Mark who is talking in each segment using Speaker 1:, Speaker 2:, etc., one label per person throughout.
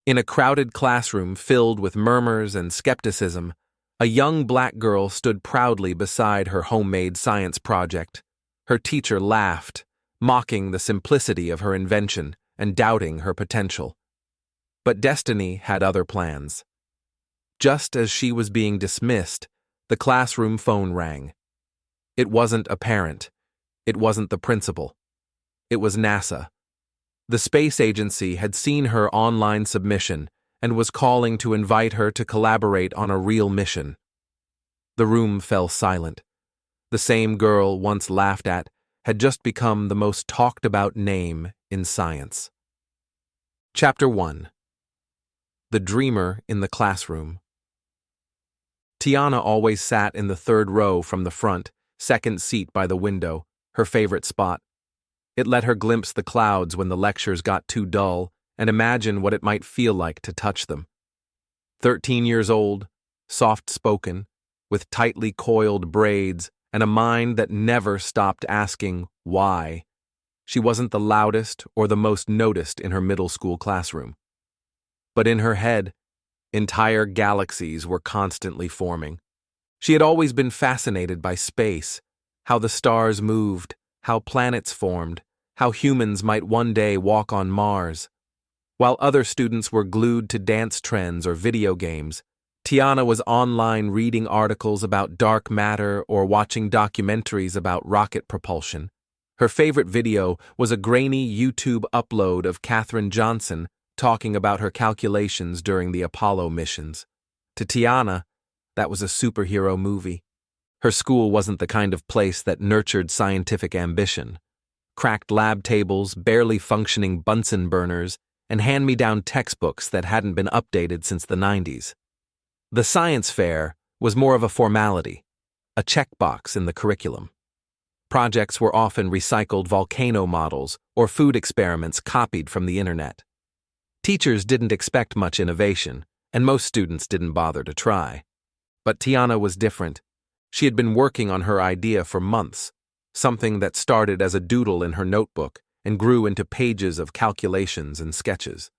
Speaker 1: In a crowded classroom filled with murmurs and skepticism, a young black girl stood proudly beside her homemade science project. Her teacher laughed, mocking the simplicity of her invention and doubting her potential. But destiny had other plans. Just as she was being dismissed, the classroom phone rang. It wasn't a parent. It wasn't the principal. It was NASA. The space agency had seen her online submission and was calling to invite her to collaborate on a real mission. The room fell silent. The same girl once laughed at had just become the most talked about name in science. Chapter 1. The Dreamer in the Classroom. Tiana always sat in the third row from the front, second seat by the window, her favorite spot. It let her glimpse the clouds when the lectures got too dull and imagine what it might feel like to touch them. 13 years old, soft-spoken, with tightly coiled braids and a mind that never stopped asking why. She wasn't the loudest or the most noticed in her middle school classroom. But in her head, entire galaxies were constantly forming. She had always been fascinated by space, how the stars moved, how planets formed, how humans might one day walk on Mars. While other students were glued to dance trends or video games, Tiana was online reading articles about dark matter or watching documentaries about rocket propulsion. Her favorite video was a grainy YouTube upload of Katherine Johnson talking about her calculations during the Apollo missions. To Tiana, that was a superhero movie. Her school wasn't the kind of place that nurtured scientific ambition. Cracked lab tables, barely functioning Bunsen burners, and hand-me-down textbooks that hadn't been updated since the 90s. The science fair was more of a formality, a checkbox in the curriculum. Projects were often recycled volcano models or food experiments copied from the internet. Teachers didn't expect much innovation, and most students didn't bother to try. But Tiana was different. She had been working on her idea for months, something that started as a doodle in her notebook and grew into pages of calculations and sketches.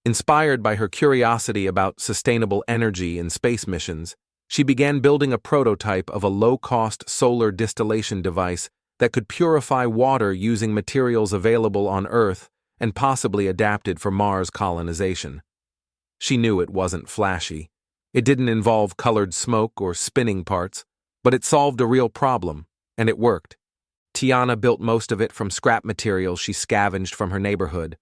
Speaker 1: Inspired by her curiosity about sustainable energy in space missions, she began building a prototype of a low-cost solar distillation device that could purify water using materials available on Earth and possibly adapted for Mars colonization. She knew it wasn't flashy. It didn't involve colored smoke or spinning parts, but it solved a real problem, and it worked. Tiana built most of it from scrap materials she scavenged from her neighborhood.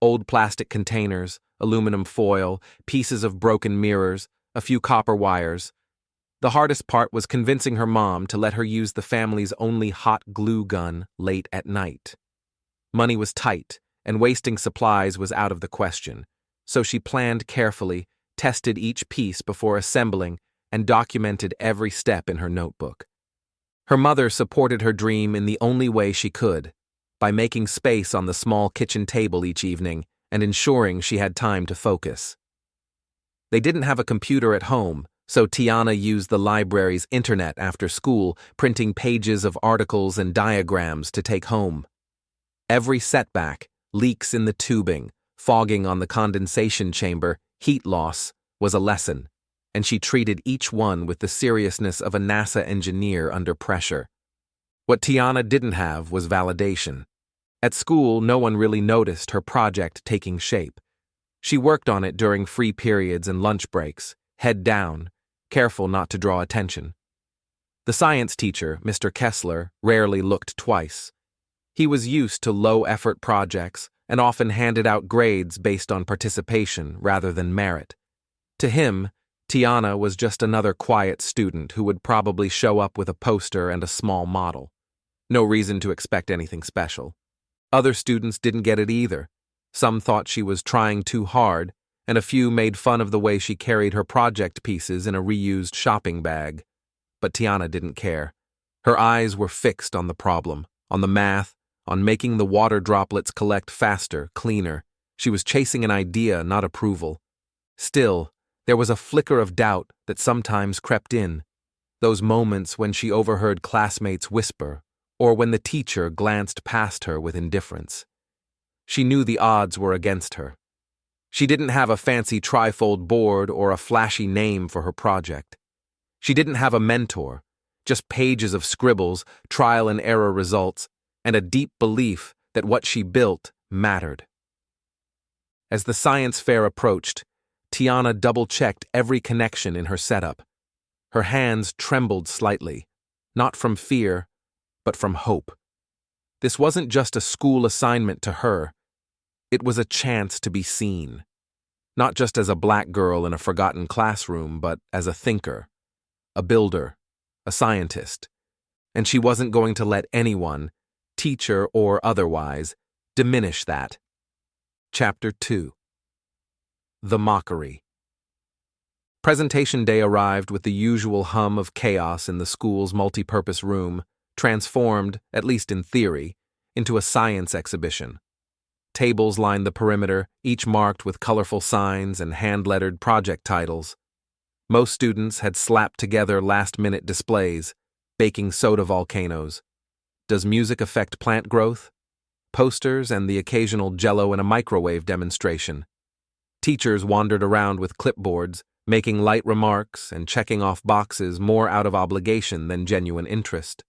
Speaker 1: Old plastic containers, aluminum foil, pieces of broken mirrors, a few copper wires. The hardest part was convincing her mom to let her use the family's only hot glue gun late at night. Money was tight, and wasting supplies was out of the question, so she planned carefully, tested each piece before assembling, and documented every step in her notebook. Her mother supported her dream in the only way she could, by making space on the small kitchen table each evening and ensuring she had time to focus. They didn't have a computer at home, so Tiana used the library's internet after school, printing pages of articles and diagrams to take home. Every setback, leaks in the tubing, fogging on the condensation chamber, heat loss, was a lesson, and she treated each one with the seriousness of a NASA engineer under pressure. What Tiana didn't have was validation. At school, no one really noticed her project taking shape. She worked on it during free periods and lunch breaks, head down, careful not to draw attention. The science teacher, Mr. Kessler, rarely looked twice. He was used to low-effort projects and often handed out grades based on participation rather than merit. To him, Tiana was just another quiet student who would probably show up with a poster and a small model. No reason to expect anything special. Other students didn't get it either. Some thought she was trying too hard, and a few made fun of the way she carried her project pieces in a reused shopping bag. But Tiana didn't care. Her eyes were fixed on the problem, on the math, on making the water droplets collect faster, cleaner. She was chasing an idea, not approval. Still, there was a flicker of doubt that sometimes crept in, those moments when she overheard classmates whisper, or when the teacher glanced past her with indifference. She knew the odds were against her. She didn't have a fancy trifold board or a flashy name for her project. She didn't have a mentor, just pages of scribbles, trial and error results, and a deep belief that what she built mattered. As the science fair approached, Tiana double-checked every connection in her setup. Her hands trembled slightly, not from fear, but from hope. This wasn't just a school assignment to her. It was a chance to be seen. Not just as a black girl in a forgotten classroom, but as a thinker, a builder, a scientist. And she wasn't going to let anyone, teacher or otherwise, diminish that. Chapter 2. The Mockery. Presentation day arrived with the usual hum of chaos in the school's multi-purpose room, transformed, at least in theory, into a science exhibition. Tables lined the perimeter, each marked with colorful signs and hand-lettered project titles. Most students had slapped together last-minute displays, baking soda volcanoes. Does music affect plant growth? Posters and the occasional Jell-O in a microwave demonstration. Teachers wandered around with clipboards, making light remarks and checking off boxes more out of obligation than genuine interest.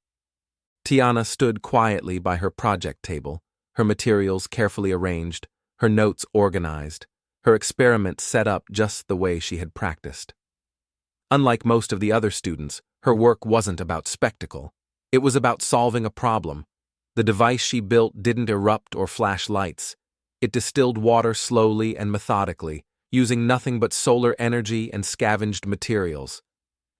Speaker 1: Tiana stood quietly by her project table, her materials carefully arranged, her notes organized, her experiments set up just the way she had practiced. Unlike most of the other students, her work wasn't about spectacle. It was about solving a problem. The device she built didn't erupt or flash lights. It distilled water slowly and methodically, using nothing but solar energy and scavenged materials.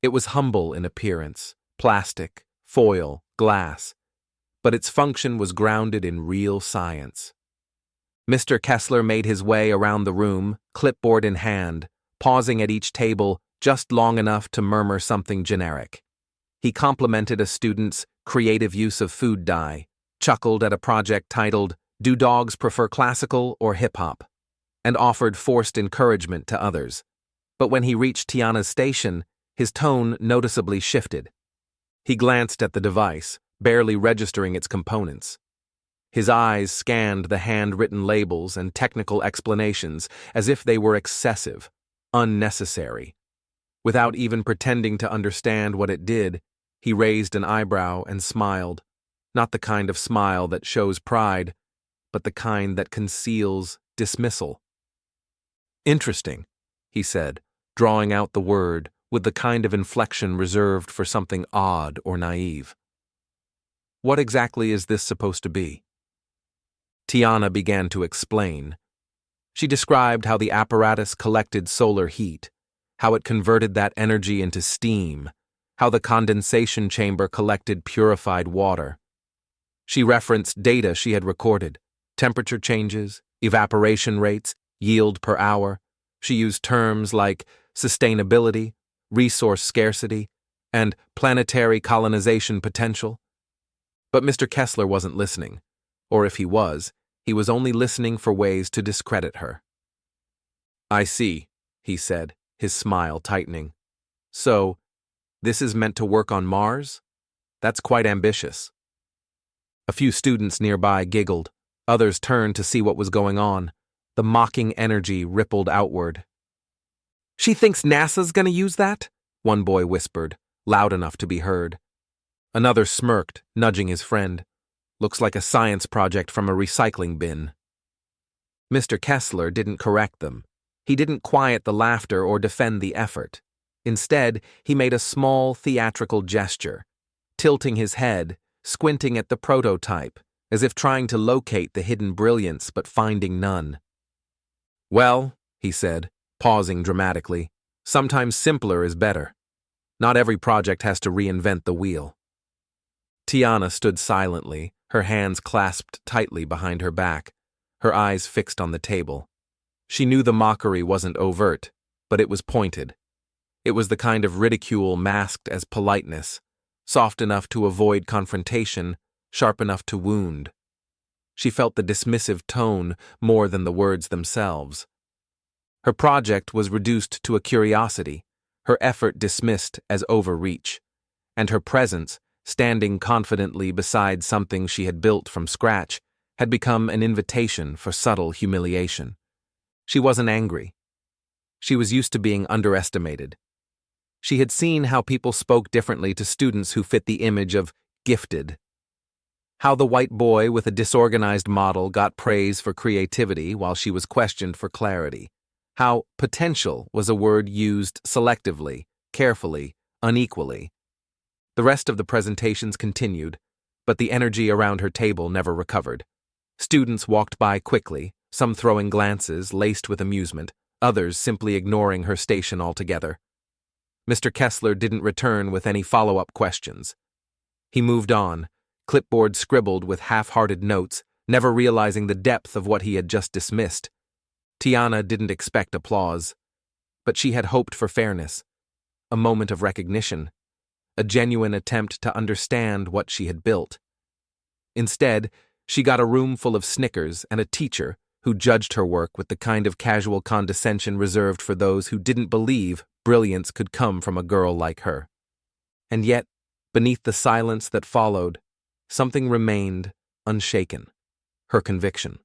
Speaker 1: It was humble in appearance, plastic, foil, glass, but its function was grounded in real science. Mr. Kessler made his way around the room, clipboard in hand, pausing at each table just long enough to murmur something generic. He complimented a student's creative use of food dye, chuckled at a project titled, "Do Dogs Prefer Classical or Hip-Hop?" and offered forced encouragement to others. But when he reached Tiana's station, his tone noticeably shifted. He glanced at the device, barely registering its components. His eyes scanned the handwritten labels and technical explanations as if they were excessive, unnecessary. Without even pretending to understand what it did, he raised an eyebrow and smiled, not the kind of smile that shows pride, but the kind that conceals dismissal. "Interesting," he said, drawing out the word with the kind of inflection reserved for something odd or naive. "What exactly is this supposed to be?" Tiana began to explain. She described how the apparatus collected solar heat, how it converted that energy into steam, how the condensation chamber collected purified water. She referenced data she had recorded, temperature changes, evaporation rates, yield per hour. She used terms like sustainability, resource scarcity, and planetary colonization potential. But Mr. Kessler wasn't listening, or if he was only listening for ways to discredit her. "I see," he said, his smile tightening. "So, this is meant to work on Mars? That's quite ambitious." A few students nearby giggled. Others turned to see what was going on. The mocking energy rippled outward. "She thinks NASA's gonna use that?" one boy whispered, loud enough to be heard. Another smirked, nudging his friend. "Looks like a science project from a recycling bin." Mr. Kessler didn't correct them. He didn't quiet the laughter or defend the effort. Instead, he made a small theatrical gesture, tilting his head, squinting at the prototype, as if trying to locate the hidden brilliance but finding none. "Well," he said, pausing dramatically, "sometimes simpler is better. Not every project has to reinvent the wheel." Tiana stood silently, her hands clasped tightly behind her back, her eyes fixed on the table. She knew the mockery wasn't overt, but it was pointed. It was the kind of ridicule masked as politeness, soft enough to avoid confrontation, sharp enough to wound. She felt the dismissive tone more than the words themselves. Her project was reduced to a curiosity, her effort dismissed as overreach, and her presence, standing confidently beside something she had built from scratch, had become an invitation for subtle humiliation. She wasn't angry. She was used to being underestimated. She had seen how people spoke differently to students who fit the image of gifted. How the white boy with a disorganized model got praise for creativity while she was questioned for clarity. How potential was a word used selectively, carefully, unequally. The rest of the presentations continued, but the energy around her table never recovered. Students walked by quickly, some throwing glances laced with amusement, others simply ignoring her station altogether. Mr. Kessler didn't return with any follow-up questions. He moved on, clipboard scribbled with half-hearted notes, never realizing the depth of what he had just dismissed. Tiana didn't expect applause, but she had hoped for fairness, a moment of recognition, a genuine attempt to understand what she had built. Instead, she got a room full of snickers and a teacher who judged her work with the kind of casual condescension reserved for those who didn't believe brilliance could come from a girl like her. And yet, beneath the silence that followed, something remained unshaken: her conviction.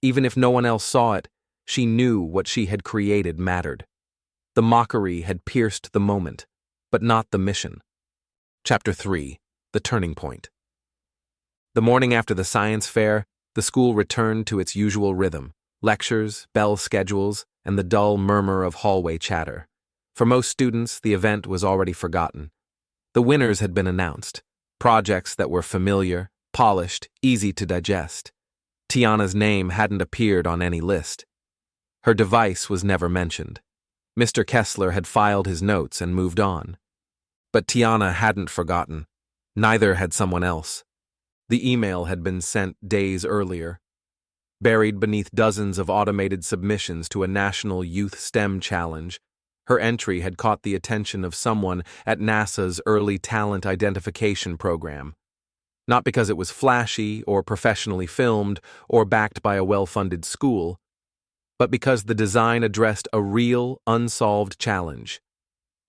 Speaker 1: Even if no one else saw it, she knew what she had created mattered. The mockery had pierced the moment, but not the mission. Chapter 3: The Turning Point. The morning after the science fair, the school returned to its usual rhythm: lectures, bell schedules, and the dull murmur of hallway chatter. For most students, the event was already forgotten. The winners had been announced: projects that were familiar, polished, easy to digest. Tiana's name hadn't appeared on any list. Her device was never mentioned. Mr. Kessler had filed his notes and moved on. But Tiana hadn't forgotten. Neither had someone else. The email had been sent days earlier. Buried beneath dozens of automated submissions to a national youth STEM challenge, her entry had caught the attention of someone at NASA's Early Talent Identification Program. Not because it was flashy or professionally filmed or backed by a well-funded school, but because the design addressed a real, unsolved challenge: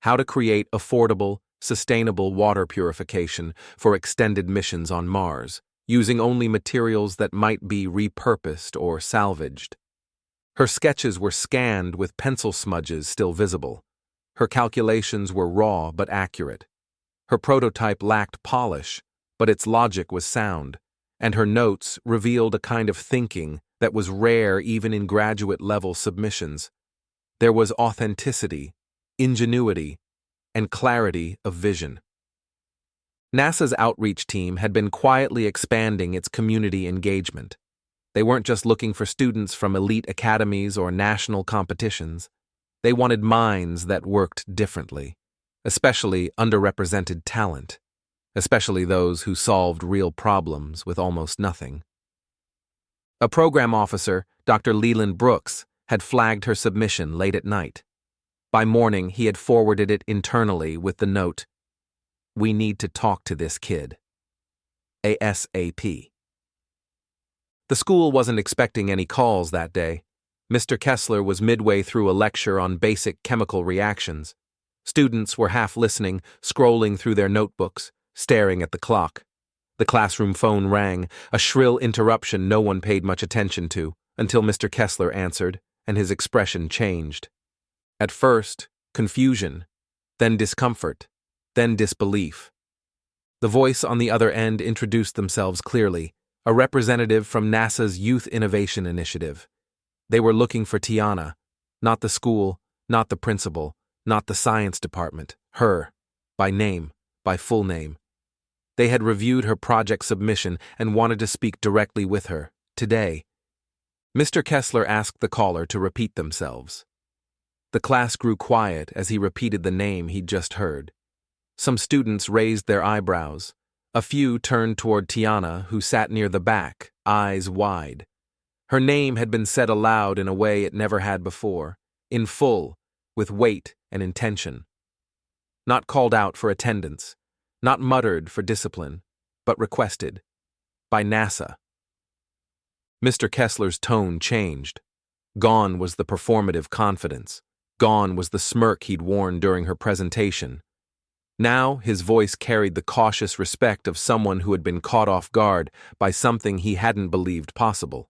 Speaker 1: how to create affordable, sustainable water purification for extended missions on Mars, using only materials that might be repurposed or salvaged. Her sketches were scanned with pencil smudges still visible. Her calculations were raw but accurate. Her prototype lacked polish, but its logic was sound, and her notes revealed a kind of thinking that was rare even in graduate-level submissions. There was authenticity, ingenuity, and clarity of vision. NASA's outreach team had been quietly expanding its community engagement. They weren't just looking for students from elite academies or national competitions. They wanted minds that worked differently, especially underrepresented talent, especially those who solved real problems with almost nothing. A program officer, Dr. Leland Brooks, had flagged her submission late at night. By morning, he had forwarded it internally with the note, "We need to talk to this kid. ASAP." The school wasn't expecting any calls that day. Mr. Kessler was midway through a lecture on basic chemical reactions. Students were half listening, scrolling through their notebooks, staring at the clock. The classroom phone rang, a shrill interruption no one paid much attention to, until Mr. Kessler answered, and his expression changed. At first, confusion, then discomfort, then disbelief. The voice on the other end introduced themselves clearly: a representative from NASA's Youth Innovation Initiative. They were looking for Tiana, not the school, not the principal, not the science department, her, by name, by full name. They had reviewed her project submission and wanted to speak directly with her, today. Mr. Kessler asked the caller to repeat themselves. The class grew quiet as he repeated the name he'd just heard. Some students raised their eyebrows. A few turned toward Tiana, who sat near the back, eyes wide. Her name had been said aloud in a way it never had before, in full, with weight and intention. Not called out for attendance, not muttered for discipline, but requested. By NASA. Mr. Kessler's tone changed. Gone was the performative confidence. Gone was the smirk he'd worn during her presentation. Now his voice carried the cautious respect of someone who had been caught off guard by something he hadn't believed possible.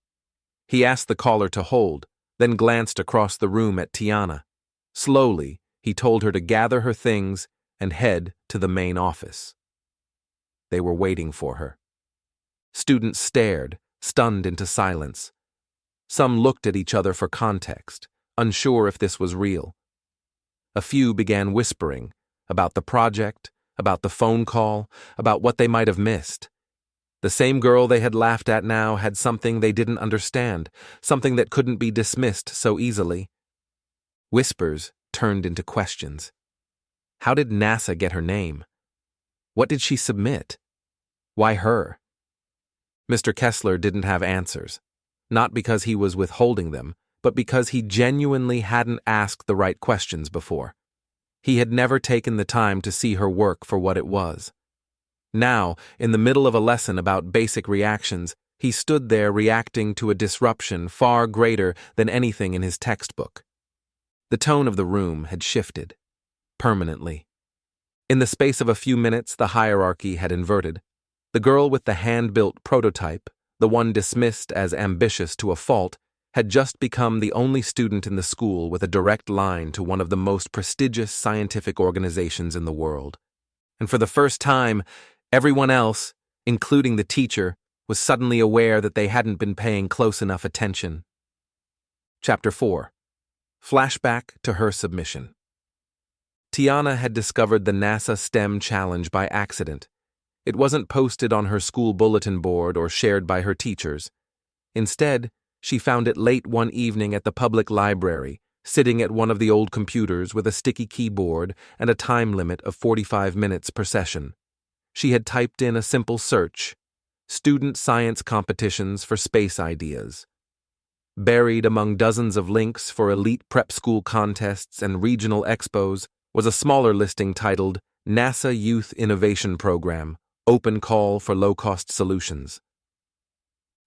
Speaker 1: He asked the caller to hold, then glanced across the room at Tiana. Slowly, he told her to gather her things and head to the main office. They were waiting for her. Students stared, stunned into silence. Some looked at each other for context, unsure if this was real. A few began whispering about the project, about the phone call, about what they might have missed. The same girl they had laughed at now had something they didn't understand, something that couldn't be dismissed so easily. Whispers turned into questions. How did NASA get her name? What did she submit? Why her? Mr. Kessler didn't have answers, not because he was withholding them, but because he genuinely hadn't asked the right questions before. He had never taken the time to see her work for what it was. Now, in the middle of a lesson about basic reactions, he stood there reacting to a disruption far greater than anything in his textbook. The tone of the room had shifted, permanently. In the space of a few minutes, the hierarchy had inverted. The girl with the hand-built prototype, the one dismissed as ambitious to a fault, had just become the only student in the school with a direct line to one of the most prestigious scientific organizations in the world. And for the first time, everyone else, including the teacher, was suddenly aware that they hadn't been paying close enough attention. Chapter 4. Flashback to her submission. Tiana had discovered the NASA STEM challenge by accident. It wasn't posted on her school bulletin board or shared by her teachers. Instead, she found it late one evening at the public library, sitting at one of the old computers with a sticky keyboard and a time limit of 45 minutes per session. She had typed in a simple search: student science competitions for space ideas. Buried among dozens of links for elite prep school contests and regional expos was a smaller listing titled NASA Youth Innovation Program, Open Call for Low-Cost Solutions.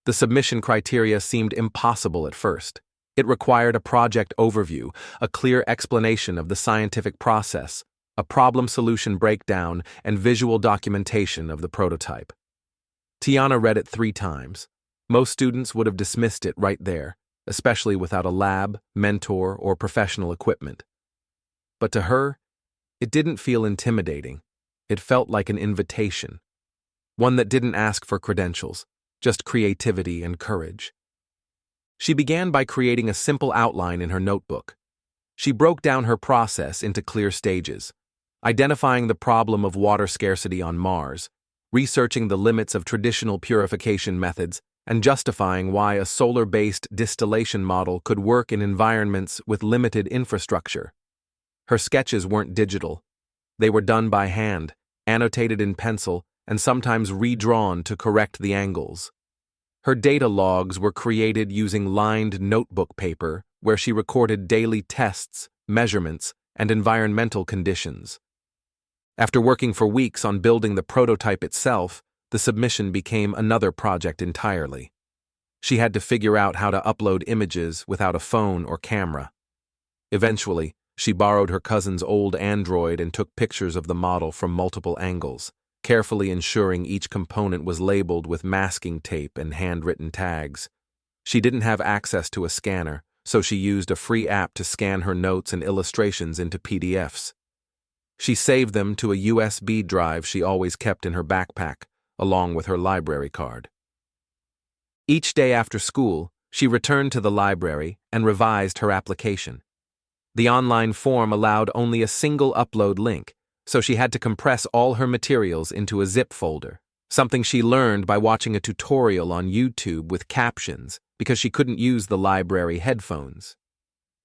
Speaker 1: The submission criteria seemed impossible at first. It required a project overview, a clear explanation of the scientific process, a problem-solution breakdown, and visual documentation of the prototype. Tiana read it 3 times. Most students would have dismissed it right there, especially without a lab, mentor, or professional equipment. But to her, it didn't feel intimidating. It felt like an invitation, one that didn't ask for credentials, just creativity and courage. She began by creating a simple outline in her notebook. She broke down her process into clear stages, identifying the problem of water scarcity on Mars, researching the limits of traditional purification methods, and justifying why a solar-based distillation model could work in environments with limited infrastructure. Her sketches weren't digital. They were done by hand, annotated in pencil, and sometimes redrawn to correct the angles. Her data logs were created using lined notebook paper where she recorded daily tests, measurements, and environmental conditions. After working for weeks on building the prototype itself, the submission became another project entirely. She had to figure out how to upload images without a phone or camera. Eventually, she borrowed her cousin's old Android and took pictures of the model from multiple angles, carefully ensuring each component was labeled with masking tape and handwritten tags. She didn't have access to a scanner, so she used a free app to scan her notes and illustrations into PDFs. She saved them to a USB drive she always kept in her backpack, along with her library card. Each day after school, she returned to the library and revised her application. The online form allowed only a single upload link, so she had to compress all her materials into a zip folder, something she learned by watching a tutorial on YouTube with captions because she couldn't use the library headphones.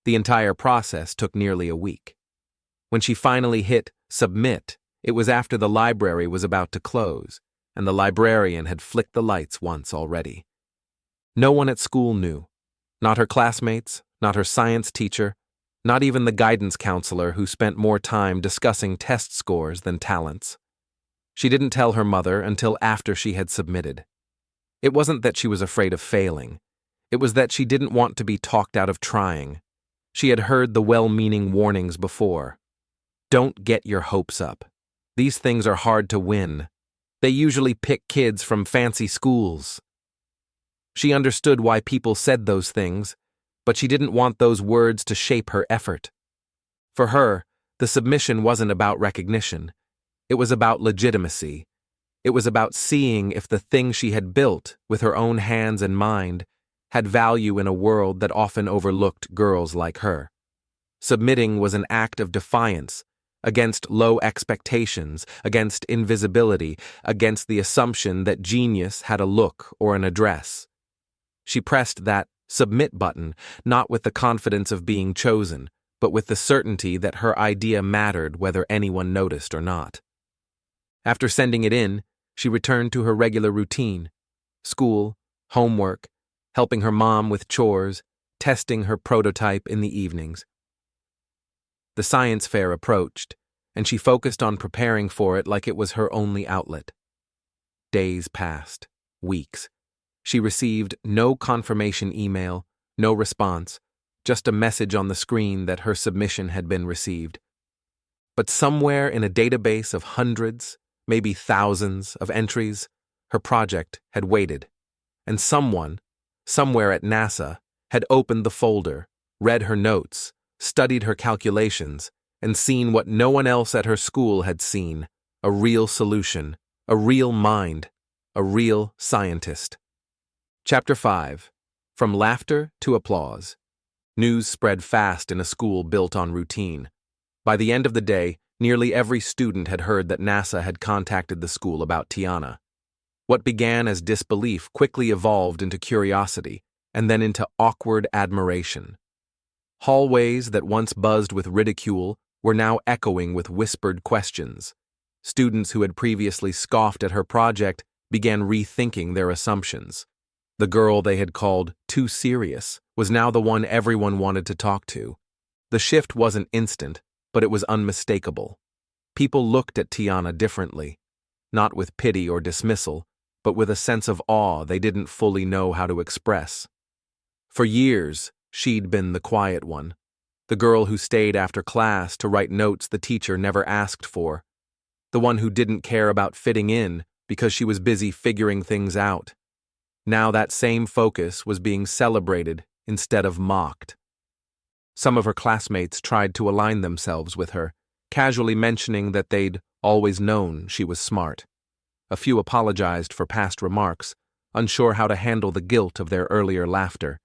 Speaker 1: The entire process took nearly a week. When she finally hit submit, it was after the library was about to close, and the librarian had flicked the lights once already. No one at school knew. Not her classmates, not her science teacher, not even the guidance counselor who spent more time discussing test scores than talents. She didn't tell her mother until after she had submitted. It wasn't that she was afraid of failing. It was that she didn't want to be talked out of trying. She had heard the well-meaning warnings before. Don't get your hopes up. These things are hard to win. They usually pick kids from fancy schools. She understood why people said those things, but she didn't want those words to shape her effort. For her, the submission wasn't about recognition. It was about legitimacy. It was about seeing if the thing she had built with her own hands and mind had value in a world that often overlooked girls like her. Submitting was an act of defiance against low expectations, against invisibility, against the assumption that genius had a look or an address. She pressed that submit button, not with the confidence of being chosen, but with the certainty that her idea mattered whether anyone noticed or not. After sending it in, she returned to her regular routine: school, homework, helping her mom with chores, testing her prototype in the evenings. The science fair approached, and she focused on preparing for it like it was her only outlet. Days passed, weeks. She received no confirmation email, no response, just a message on the screen that her submission had been received. But somewhere in a database of hundreds, maybe thousands of entries, her project had waited, and someone, somewhere at NASA, had opened the folder, read her notes, studied her calculations, and seen what no one else at her school had seen: a real solution, a real mind, a real scientist. Chapter 5. From Laughter to Applause. News spread fast in a school built on routine. By the end of the day, nearly every student had heard that NASA had contacted the school about Tiana. What began as disbelief quickly evolved into curiosity, and then into awkward admiration. Hallways that once buzzed with ridicule were now echoing with whispered questions. Students who had previously scoffed at her project began rethinking their assumptions. The girl they had called too serious was now the one everyone wanted to talk to. The shift wasn't instant, but it was unmistakable. People looked at Tiana differently, not with pity or dismissal, but with a sense of awe they didn't fully know how to express. For years, she'd been the quiet one, the girl who stayed after class to write notes the teacher never asked for, the one who didn't care about fitting in because she was busy figuring things out. Now that same focus was being celebrated instead of mocked. Some of her classmates tried to align themselves with her, casually mentioning that they'd always known she was smart. A few apologized for past remarks, unsure how to handle the guilt of their earlier laughter.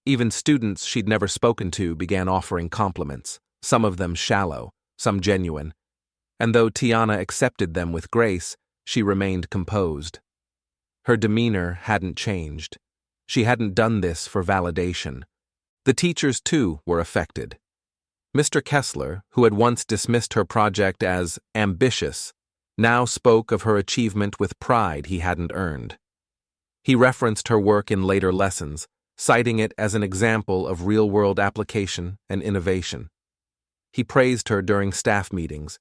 Speaker 1: Even students she'd never spoken to began offering compliments, some of them shallow, some genuine. And though Tiana accepted them with grace, she remained composed. Her demeanor hadn't changed. She hadn't done this for validation. The teachers, too, were affected. Mr. Kessler, who had once dismissed her project as ambitious, now spoke of her achievement with pride he hadn't earned. He referenced her work in later lessons, citing it as an example of real-world application and innovation. He praised her during staff meetings.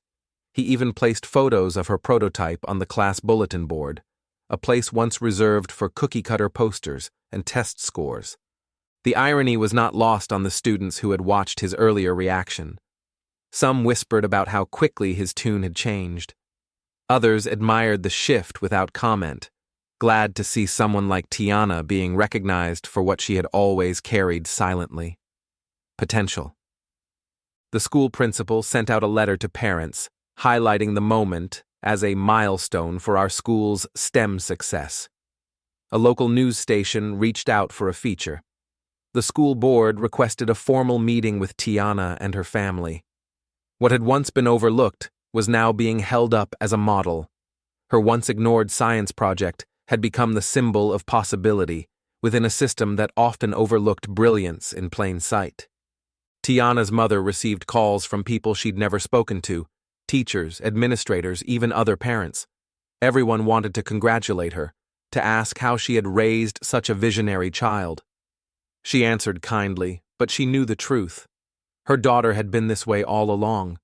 Speaker 1: He even placed photos of her prototype on the class bulletin board, a place once reserved for cookie-cutter posters and test scores. The irony was not lost on the students who had watched his earlier reaction. Some whispered about how quickly his tune had changed. Others admired the shift without comment, glad to see someone like Tiana being recognized for what she had always carried silently: potential. The school principal sent out a letter to parents, highlighting the moment as a milestone for our school's STEM success. A local news station reached out for a feature. The school board requested a formal meeting with Tiana and her family. What had once been overlooked was now being held up as a model. Her once ignored science project had become the symbol of possibility within a system that often overlooked brilliance in plain sight. Tiana's mother received calls from people she'd never spoken to: teachers, administrators, even other parents. Everyone wanted to congratulate her, to ask how she had raised such a visionary child. She answered kindly, but she knew the truth. Her daughter had been this way all along.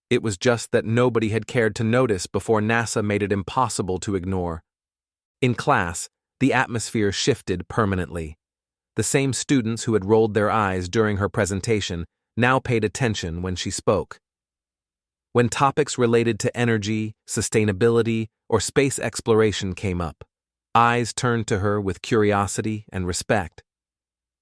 Speaker 1: It was just that nobody had cared to notice before NASA made it impossible to ignore. In class, the atmosphere shifted permanently. The same students who had rolled their eyes during her presentation now paid attention when she spoke. When topics related to energy, sustainability, or space exploration came up, eyes turned to her with curiosity and respect.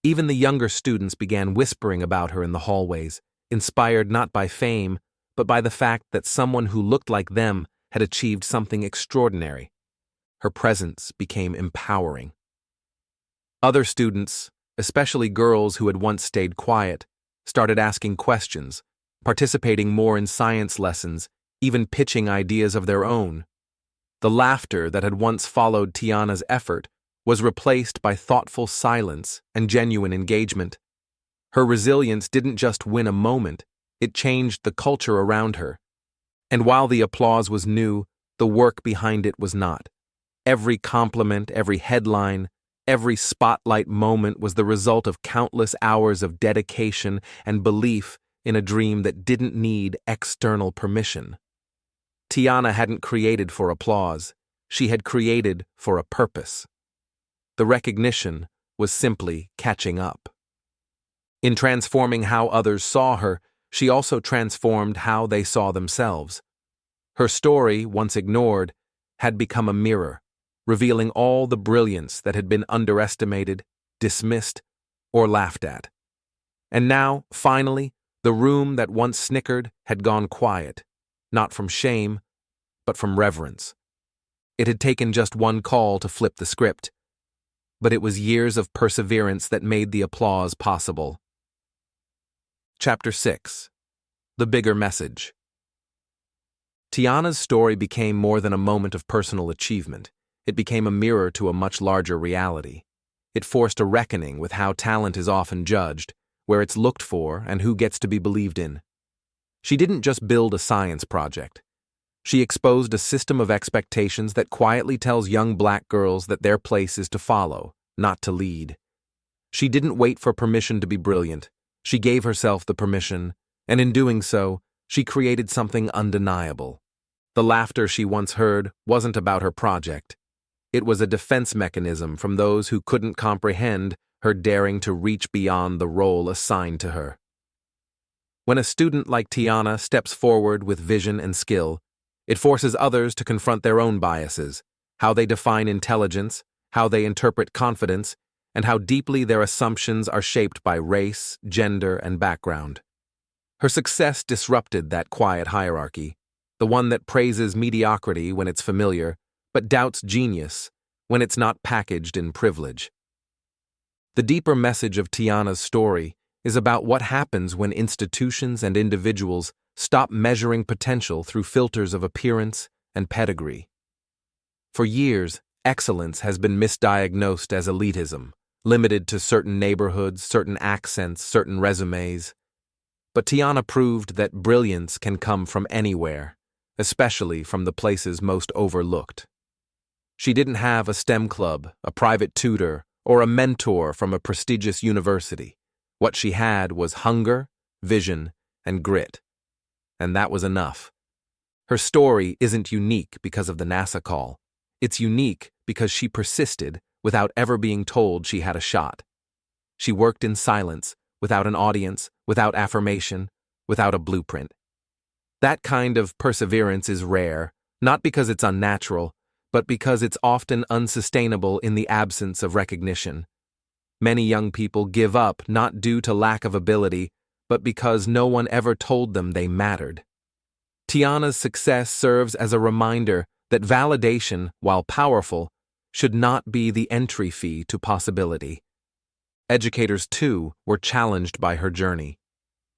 Speaker 1: Even the younger students began whispering about her in the hallways, inspired not by fame, but by the fact that someone who looked like them had achieved something extraordinary. Her presence became empowering. Other students, especially girls who had once stayed quiet, started asking questions, participating more in science lessons, even pitching ideas of their own. The laughter that had once followed Tiana's effort was replaced by thoughtful silence and genuine engagement. Her resilience didn't just win a moment, it changed the culture around her. And while the applause was new, the work behind it was not. Every compliment, every headline, every spotlight moment was the result of countless hours of dedication and belief in a dream that didn't need external permission. Tiana hadn't created for applause, she had created for a purpose. The recognition was simply catching up. In transforming how others saw her, she also transformed how they saw themselves. Her story, once ignored, had become a mirror, revealing all the brilliance that had been underestimated, dismissed, or laughed at. And now, finally, the room that once snickered had gone quiet, not from shame, but from reverence. It had taken just one call to flip the script, but it was years of perseverance that made the applause possible. Chapter 6. The Bigger Message. Tiana's story became more than a moment of personal achievement. It became a mirror to a much larger reality. It forced a reckoning with how talent is often judged, where it's looked for, and who gets to be believed in. She didn't just build a science project. She exposed a system of expectations that quietly tells young black girls that their place is to follow, not to lead. She didn't wait for permission to be brilliant. She gave herself the permission, and in doing so, she created something undeniable. The laughter she once heard wasn't about her project. It was a defense mechanism from those who couldn't comprehend her daring to reach beyond the role assigned to her. When a student like Tiana steps forward with vision and skill, it forces others to confront their own biases, how they define intelligence, how they interpret confidence, and how deeply their assumptions are shaped by race, gender, and background. Her success disrupted that quiet hierarchy, the one that praises mediocrity when it's familiar, but doubts genius when it's not packaged in privilege. The deeper message of Tiana's story is about what happens when institutions and individuals stop measuring potential through filters of appearance and pedigree. For years, excellence has been misdiagnosed as elitism, limited to certain neighborhoods, certain accents, certain resumes. But Tiana proved that brilliance can come from anywhere, especially from the places most overlooked. She didn't have a STEM club, a private tutor, or a mentor from a prestigious university. What she had was hunger, vision, and grit. And that was enough. Her story isn't unique because of the NASA call. It's unique because she persisted without ever being told she had a shot. She worked in silence, without an audience, without affirmation, without a blueprint. That kind of perseverance is rare, not because it's unnatural, but because it's often unsustainable in the absence of recognition. Many young people give up not due to lack of ability, but because no one ever told them they mattered. Tiana's success serves as a reminder that validation, while powerful, should not be the entry fee to possibility. Educators, too, were challenged by her journey.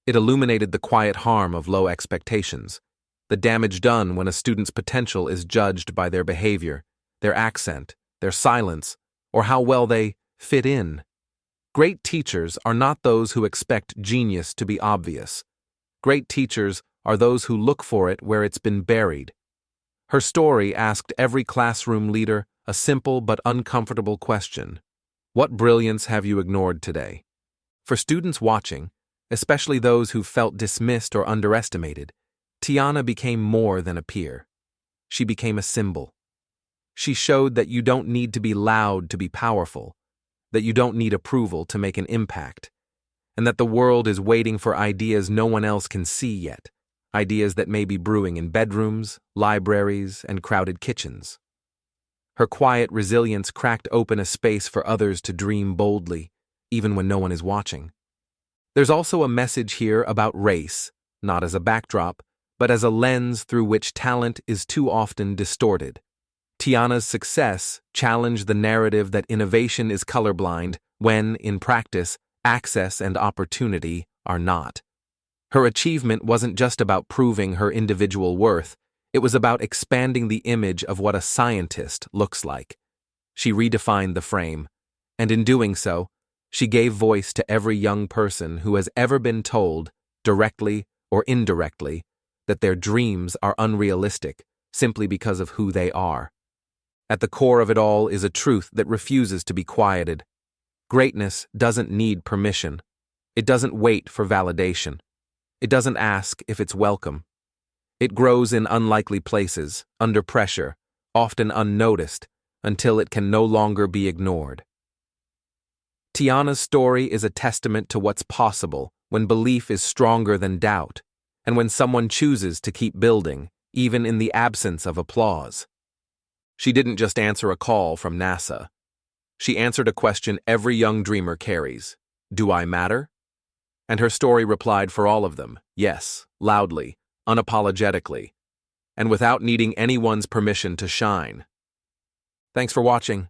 Speaker 1: It illuminated the quiet harm of low expectations, the damage done when a student's potential is judged by their behavior, their accent, their silence, or how well they fit in. Great teachers are not those who expect genius to be obvious. Great teachers are those who look for it where it's been buried. Her story asked every classroom leader a simple but uncomfortable question. What brilliance have you ignored today? For students watching, especially those who felt dismissed or underestimated, Tiana became more than a peer. She became a symbol. She showed that you don't need to be loud to be powerful, that you don't need approval to make an impact, and that the world is waiting for ideas no one else can see yet, ideas that may be brewing in bedrooms, libraries, and crowded kitchens. Her quiet resilience cracked open a space for others to dream boldly, even when no one is watching. There's also a message here about race, not as a backdrop, but as a lens through which talent is too often distorted. Tiana's success challenged the narrative that innovation is colorblind when, in practice, access and opportunity are not. Her achievement wasn't just about proving her individual worth, it was about expanding the image of what a scientist looks like. She redefined the frame, and in doing so, she gave voice to every young person who has ever been told, directly or indirectly, that their dreams are unrealistic simply because of who they are. At the core of it all is a truth that refuses to be quieted. Greatness doesn't need permission. It doesn't wait for validation. It doesn't ask if it's welcome. It grows in unlikely places, under pressure, often unnoticed, until it can no longer be ignored. Tiana's story is a testament to what's possible when belief is stronger than doubt, and when someone chooses to keep building, even in the absence of applause. She didn't just answer a call from NASA. She answered a question every young dreamer carries: do I matter? And her story replied for all of them, yes, loudly, unapologetically, and without needing anyone's permission to shine. Thanks for watching.